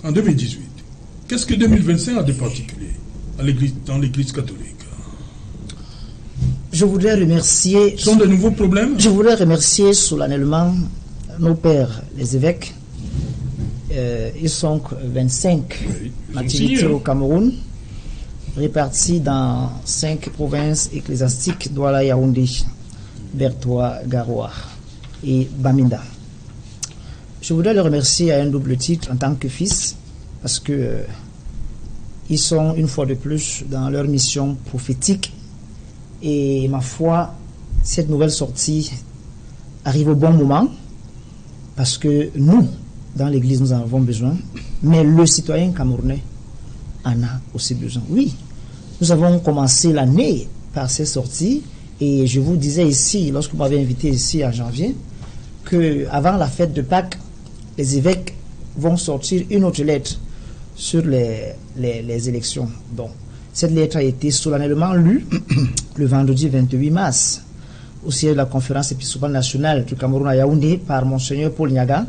En 2018. Qu'est-ce que 2025 a de particulier dans l'Église catholique? Je voudrais remercier... Ce sont de nouveaux problèmes? Je voudrais remercier solennellement nos pères, les évêques. Ils sont 25 activités au Cameroun, répartis dans 5 provinces ecclésiastiques: Douala, Yaoundé, Bertoua, Garoua et Bamenda. Je voudrais les remercier à un double titre en tant que fils, parce que ils sont une fois de plus dans leur mission prophétique. Et ma foi, cette nouvelle sortie arrive au bon moment, parce que nous, dans l'Église, nous en avons besoin, mais le citoyen camerounais en a aussi besoin. Oui, nous avons commencé l'année par ces sorties, et je vous disais ici, lorsque vous m'avez invité ici en janvier, qu'avant la fête de Pâques, les évêques vont sortir une autre lettre sur les élections. Donc, cette lettre a été solennellement lue le vendredi 28 mars au siège de la conférence épiscopale nationale du Cameroun à Yaoundé par Monseigneur Paul Niaga,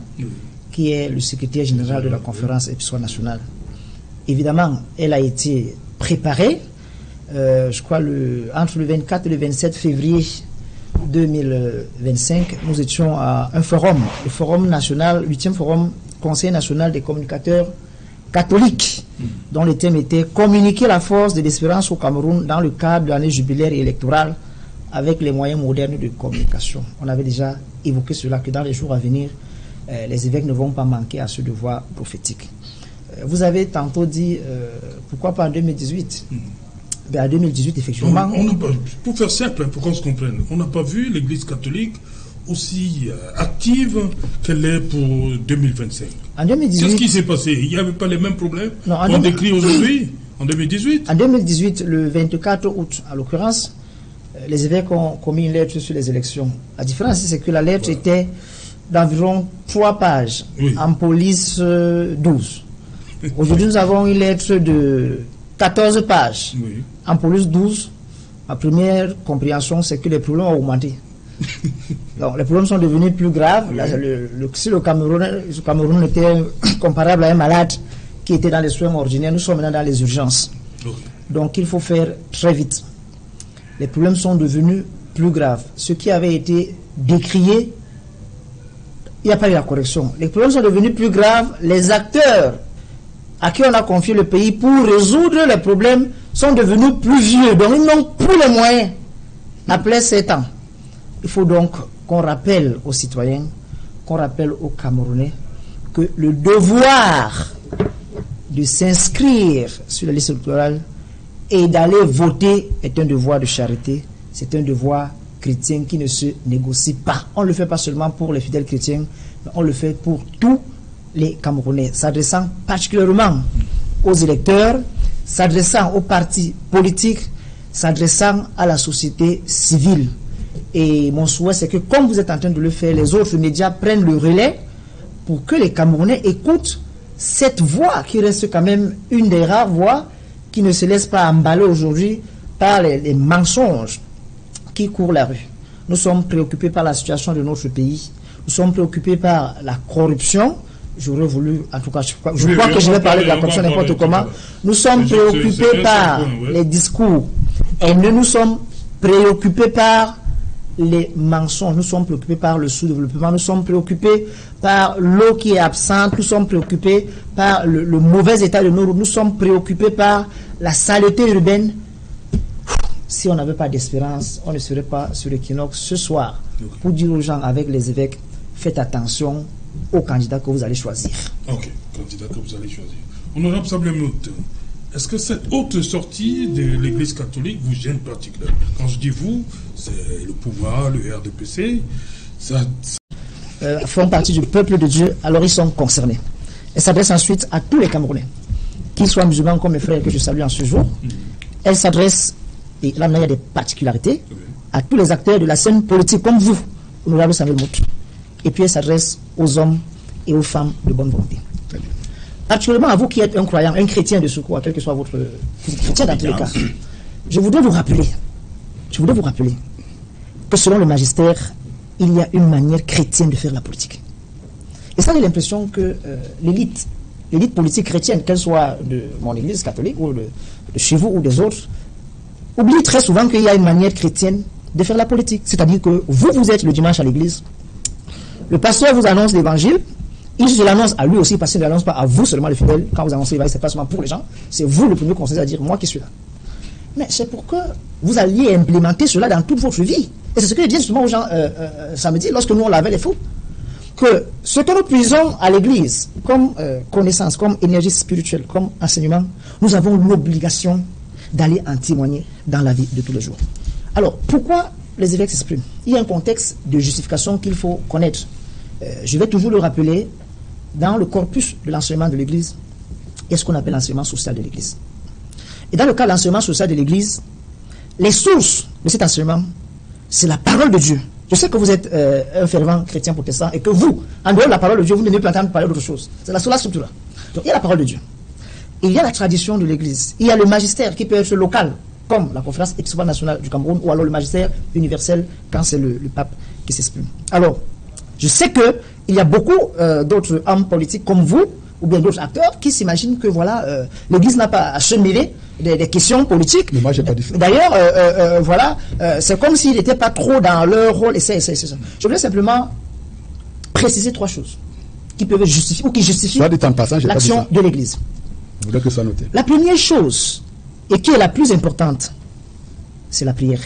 qui est le secrétaire général de la conférence épiscopale nationale. Évidemment, elle a été préparée, je crois, entre le 24 et le 27 février 2025, nous étions à un forum, le forum national, 8e forum, Conseil national des communicateurs catholiques, dont le thème était communiquer la force de l'espérance au Cameroun dans le cadre de l'année jubilaire et électorale avec les moyens modernes de communication. On avait déjà évoqué cela, que dans les jours à venir, les évêques ne vont pas manquer à ce devoir prophétique. Vous avez tantôt dit, pourquoi pas en 2018? En 2018, effectivement... pour faire simple, pour qu'on se comprenne, on n'a pas vu l'Église catholique aussi active qu'elle est pour 2025. En 2018... Qu'est-ce qui s'est passé? Il n'y avait pas les mêmes problèmes qu'on décrit aujourd'hui, en 2018? En 2018, le 24 août, en l'occurrence, les évêques ont commis une lettre sur les élections. La différence, c'est que la lettre était d'environ 3 pages, en police 12. Aujourd'hui, nous avons une lettre de 14 pages, en police 12. Ma première compréhension, c'est que les problèmes ont augmenté. Donc, les problèmes sont devenus plus graves. Là, si le Cameroun était comparable à un malade qui était dans les soins ordinaires, nous sommes maintenant dans les urgences. Donc, il faut faire très vite. Les problèmes sont devenus plus graves. Ce qui avait été décrié, il n'y a pas eu la correction. Les problèmes sont devenus plus graves. Les acteurs à qui on a confié le pays pour résoudre les problèmes sont devenus plus vieux. Donc, ils n'ont plus les moyens après 7 ans. Il faut donc qu'on rappelle aux citoyens, qu'on rappelle aux Camerounais que le devoir de s'inscrire sur la liste électorale et d'aller voter est un devoir de charité. C'est un devoir chrétien qui ne se négocie pas. On ne le fait pas seulement pour les fidèles chrétiens, mais on le fait pour tous les Camerounais, s'adressant particulièrement aux électeurs, s'adressant aux partis politiques, s'adressant à la société civile. Et mon souhait, c'est que comme vous êtes en train de le faire, les autres médias prennent le relais pour que les Camerounais écoutent cette voix qui reste quand même une des rares voix qui ne se laisse pas emballer aujourd'hui par les mensonges qui courent la rue. Nous sommes préoccupés par la situation de notre pays. Nous sommes préoccupés par la corruption. J'aurais voulu, en tout cas, je crois que je vais parler de la corruption n'importe comment. Nous sommes préoccupés par les discours. Et nous sommes préoccupés par les mensonges. Nous sommes préoccupés par le sous-développement. Nous sommes préoccupés par l'eau qui est absente. Nous sommes préoccupés par le mauvais état de nos routes. Nous sommes préoccupés par la saleté urbaine. Si on n'avait pas d'espérance, on ne serait pas sur l'équinoxe ce soir pour dire aux gens avec les évêques, faites attention au candidat que vous allez choisir. Ok, candidat que vous allez choisir. Honorable Sablemout, est-ce que cette haute sortie de l'Église catholique vous gêne particulièrement? Quand je dis vous, c'est le pouvoir, le RDPC, font partie du peuple de Dieu, alors ils sont concernés. Elle s'adresse ensuite à tous les Camerounais, qu'ils soient musulmans comme mes frères que je salue en ce jour. Elle s'adresse, et là il y a des particularités, à tous les acteurs de la scène politique comme vous, honorable Samuel Mout. Et puis elle s'adresse aux hommes et aux femmes de bonne volonté. Particulièrement à vous qui êtes un croyant, un chrétien de secours, quel que soit votre chrétien dans tous les cas. Je voudrais vous rappeler que selon le magistère, il y a une manière chrétienne de faire la politique. Et ça, j'ai l'impression que l'élite politique chrétienne, qu'elle soit de mon église catholique ou de chez vous ou des autres, oublie très souvent qu'il y a une manière chrétienne de faire la politique. C'est-à-dire que vous êtes le dimanche à l'église, le pasteur vous annonce l'évangile, il se l'annonce à lui aussi, parce qu'il ne l'annonce pas à vous seulement, les fidèles. Quand vous annoncez l'évangile, ce n'est pas seulement pour les gens, c'est vous le premier conseiller à dire, moi qui suis là. Mais c'est pour que vous alliez implémenter cela dans toute votre vie. Et c'est ce que je dis justement aux gens samedi, lorsque nous on lavait les fous, que ce que nous puisons à l'église comme connaissance, comme énergie spirituelle, comme enseignement, nous avons l'obligation d'aller en témoigner dans la vie de tous les jours. Alors, pourquoi les évêques s'expriment? Il y a un contexte de justification qu'il faut connaître. Je vais toujours le rappeler, dans le corpus de l'enseignement de l'Église, il y a ce qu'on appelle l'enseignement social de l'Église. Et dans le cas de l'enseignement social de l'Église, les sources de cet enseignement, c'est la parole de Dieu. Je sais que vous êtes un fervent chrétien protestant et que vous, en dehors de la parole de Dieu, vous n'aimez pas entendre parler d'autre chose. C'est la seule structure. Donc il y a la parole de Dieu. Et il y a la tradition de l'Église. Il y a le magistère qui peut être local, comme la conférence épiscopale nationale du Cameroun, ou alors le magistère universel quand c'est le pape qui s'exprime. Alors, je sais qu'il y a beaucoup d'autres hommes politiques comme vous, ou bien d'autres acteurs, qui s'imaginent que voilà, l'Église n'a pas à se mêler des questions politiques. Mais moi, j'ai pas dit ça. D'ailleurs, voilà, c'est comme s'ils n'étaient pas trop dans leur rôle. Et c'est ça. Je voulais simplement préciser trois choses qui peuvent justifier ou qui justifient l'action de l'Église. Je voudrais que ça note. La première chose, et qui est la plus importante, c'est la prière.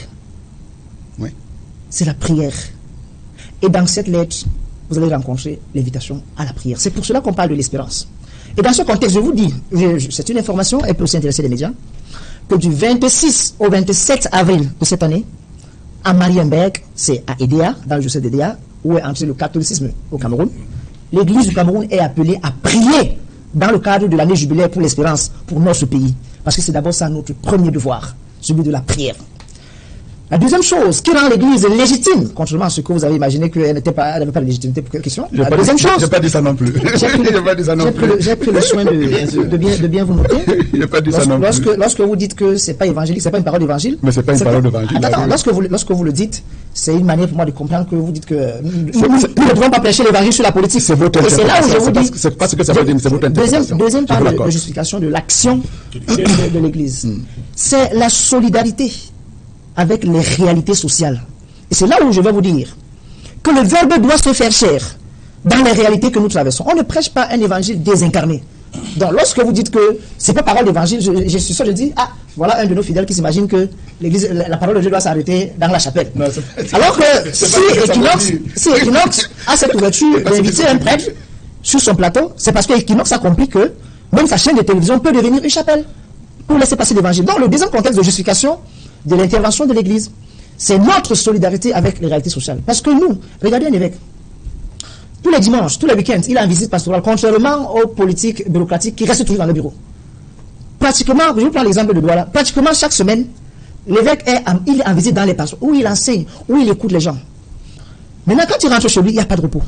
Oui. C'est la prière. Et dans cette lettre, vous allez rencontrer l'invitation à la prière. C'est pour cela qu'on parle de l'espérance. Et dans ce contexte, je vous dis, c'est une information, elle peut aussi intéresser les médias, que du 26 au 27 avril de cette année, à Marienberg, c'est à Edea, dans le diocèse d'Edea, où est entré le catholicisme au Cameroun, l'Église du Cameroun est appelée à prier dans le cadre de l'année jubilaire pour l'espérance, pour notre pays. Parce que c'est d'abord ça notre premier devoir, celui de la prière. La deuxième chose qui rend l'Église légitime, contrairement à ce que vous avez imaginé qu'elle n'avait pas de légitimité pour quelle question. La deuxième chose. Je n'ai pas dit ça non plus. J'ai pris le soin de bien vous noter. Je n'ai pas dit ça non plus. Lorsque vous dites que c'est pas évangélique, c'est pas une parole d'évangile. Mais c'est pas une parole d'évangile. Attends, lorsque vous le dites, c'est une manière pour moi de comprendre que vous dites que nous ne devons pas prêcher l'évangile sur la politique. C'est votre interprétation. Et c'est là où je vous dis. C'est pas ce que ça veut dire, c'est votre interprétation. Deuxième part de justification de l'action de l'Église. C'est la solidarité avec les réalités sociales. Et c'est là où je vais vous dire que le verbe doit se faire chair dans les réalités que nous traversons. On ne prêche pas un évangile désincarné. Donc lorsque vous dites que c'est pas parole d'évangile, je suis sûr, je dis, ah, voilà un de nos fidèles qui s'imagine que l'église, la parole de Dieu doit s'arrêter dans la chapelle. Non, alors que si Equinox a cette ouverture d'inviter un prêtre sur son plateau, c'est parce que Equinox a compris que même sa chaîne de télévision peut devenir une chapelle pour laisser passer l'évangile. Donc le deuxième contexte de justification de l'intervention de l'Église, c'est notre solidarité avec les réalités sociales. Parce que nous, regardez un évêque, tous les dimanches, tous les week-ends, il a une visite pastorale, contrairement aux politiques bureaucratiques qui restent toujours dans le bureau. Pratiquement, je vous prends l'exemple de Douala, pratiquement chaque semaine, l'évêque est en visite dans les pasteurs, où il enseigne, où il écoute les gens. Maintenant, quand il rentre chez lui, il n'y a pas de repos.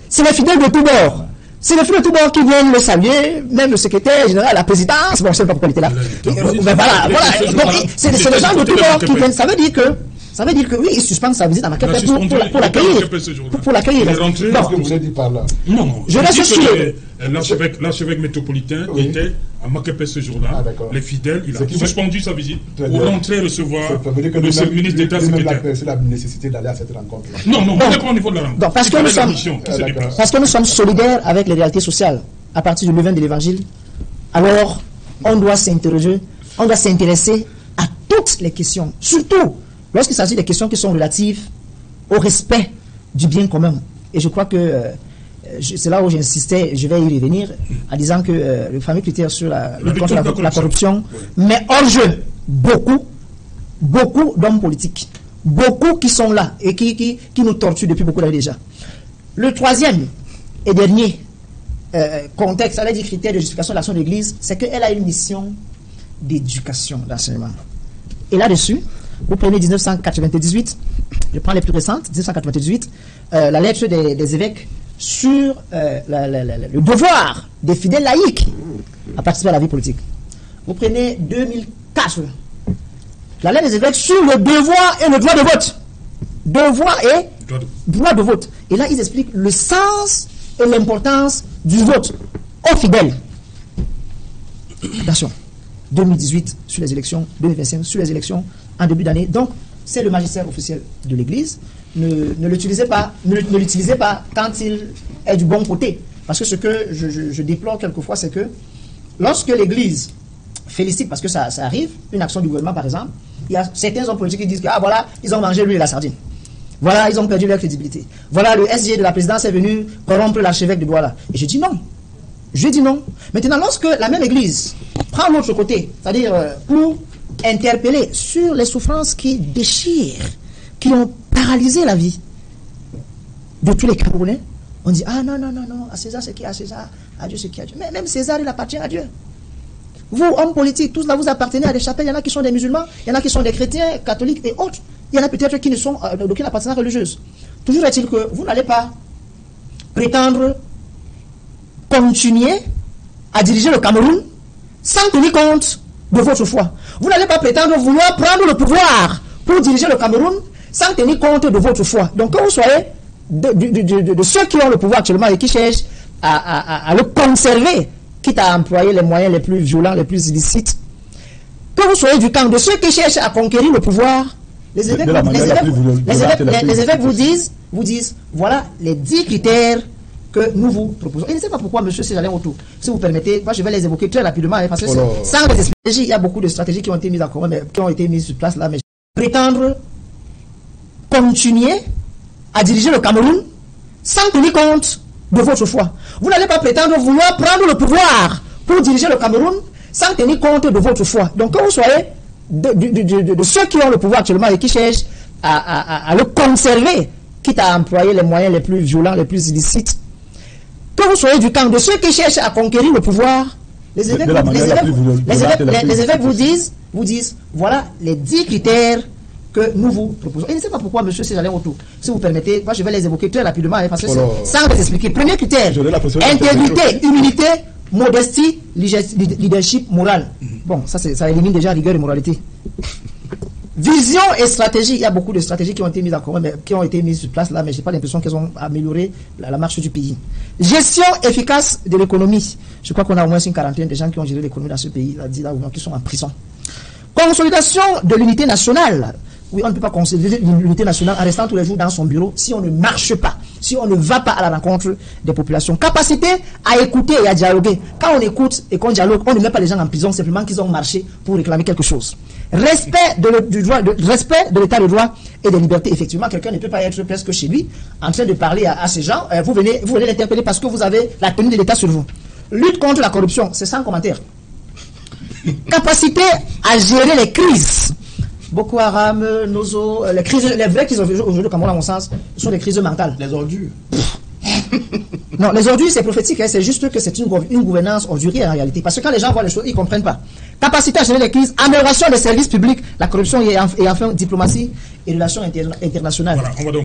C'est les fidèles de tous bords. C'est les fidèles de tous bords qui viennent le saluer, même le secrétaire général, la présidence, bon, je ne sais pas pourquoi il était là. Voilà. C'est les gens de tous bords qui viennent. Ça veut dire que oui, il suspend sa visite à Makepé pour l'accueillir. Pour l'accueillir. Qu'est-ce que vous avez dit par là? Non. Je reste sur l'archevêque métropolitain était à Makepé ce jour-là. Les fidèles, il a suspendu sa visite pour rentrer recevoir le ministre d'État secrétaire. C'est la nécessité d'aller à cette rencontre-là. Non, on n'est pas au niveau de la rencontre. Parce que nous sommes solidaires avec les réalités sociales à partir du levain de l'Évangile. Alors, on doit s'interroger, on doit s'intéresser à toutes les questions, surtout lorsqu'il s'agit des questions qui sont relatives au respect du bien commun. Et je crois que c'est là où j'insistais, je vais y revenir, en disant que le fameux critère sur contre la corruption met hors jeu beaucoup d'hommes politiques. Beaucoup qui sont là et qui nous torturent depuis beaucoup d'années déjà. Le troisième et dernier contexte, elle a dit critère de justification de l'action de l'Église, c'est qu'elle a une mission d'éducation, d'enseignement. Et là-dessus, vous prenez 1998, je prends les plus récentes, 1998, la lettre des évêques sur le devoir des fidèles laïcs à participer à la vie politique. Vous prenez 2004, la lettre des évêques sur le devoir et le droit de vote. Devoir et droit de vote. Et là, ils expliquent le sens et l'importance du vote aux fidèles. Attention, 2018 sur les élections, 2025 sur les élections en début d'année. Donc, c'est le magistère officiel de l'Église. Ne l'utilisez pas quand il est du bon côté. Parce que ce que je déplore quelquefois, c'est que lorsque l'Église félicite, parce que ça arrive, une action du gouvernement par exemple, il y a certains hommes politiques qui disent que voilà, ils ont mangé l'huile et la sardine. Voilà, ils ont perdu leur crédibilité. Voilà, le SG de la présidence est venu corrompre l'archevêque de Douala. Et je dis non. Je dis non. Maintenant, lorsque la même Église prend l'autre côté, c'est-à-dire pour interpeller sur les souffrances qui déchirent, qui ont paralysé la vie de tous les Camerounais, on dit ah non, à César c'est qui à César, à Dieu c'est qui à Dieu. Mais même César, il appartient à Dieu. Vous, hommes politiques, tous là, vous appartenez à des chapelles. Il y en a qui sont des musulmans, il y en a qui sont des chrétiens, catholiques et autres. Il y en a peut-être qui ne sont d'aucune appartenance religieuse. Toujours est-il que vous n'allez pas prétendre continuer à diriger le Cameroun sans tenir compte de votre foi. Vous n'allez pas prétendre vouloir prendre le pouvoir pour diriger le Cameroun sans tenir compte de votre foi. Donc, quand vous soyez de ceux qui ont le pouvoir actuellement et qui cherchent à le conserver, quitte à employer les moyens les plus violents, les plus illicites, que vous soyez du camp de ceux qui cherchent à conquérir le pouvoir, les évêques vous disent, voilà les 10 critères que nous vous proposons. Et je ne sais pas pourquoi, monsieur Céjalin Autour, si vous permettez, moi je vais les évoquer très rapidement, parce que sans les stratégies, il y a beaucoup de stratégies qui ont été mises en commun, mais qui ont été mises sur place là, mais prétendre continuer à diriger le Cameroun sans tenir compte de votre foi. Vous n'allez pas prétendre vouloir prendre le pouvoir pour diriger le Cameroun sans tenir compte de votre foi. Donc quand vous soyez de ceux qui ont le pouvoir actuellement et qui cherchent à le conserver, quitte à employer les moyens les plus violents, les plus illicites, que vous soyez du camp de ceux qui cherchent à conquérir le pouvoir, les évêques vous disent, voilà les 10 critères que nous vous proposons. Et je ne sais pas pourquoi, monsieur Céjalin Autour, si vous permettez, moi je vais les évoquer très rapidement, parce que sans les expliquer. Premier critère, intégrité, humilité, modestie, leadership, morale. Bon, ça élimine déjà rigueur et moralité. Vision et stratégie. Il y a beaucoup de stratégies qui ont été mises en commun, qui ont été mises sur place là, mais je n'ai pas l'impression qu'elles ont amélioré la marche du pays. Gestion efficace de l'économie. Je crois qu'on a au moins une quarantaine de gens qui ont géré l'économie dans ce pays, qui sont en prison. Consolidation de l'unité nationale. Oui, on ne peut pas consolider l'unité nationale en restant tous les jours dans son bureau si on ne marche pas, si on ne va pas à la rencontre des populations. Capacité à écouter et à dialoguer. Quand on écoute et qu'on dialogue, on ne met pas les gens en prison simplement qu'ils ont marché pour réclamer quelque chose. Respect respect de l'état de droit et des libertés. Effectivement, quelqu'un ne peut pas être presque chez lui en train de parler à ces gens. Vous venez l'interpeller parce que vous avez la tenue de l'État sur vous. Lutte contre la corruption, c'est sans commentaire. Capacité à gérer les crises. Boko Haram, Nozo, les vraies crises aujourd'hui au Cameroun, à mon sens, sont des crises mentales. Les ordures. Non, les ordures, c'est prophétique, c'est juste que c'est une gouvernance ordurière en réalité. Parce que quand les gens voient les choses, ils ne comprennent pas. Capacité à gérer les crises, amélioration des services publics, la corruption et enfin diplomatie et relations internationales. Voilà,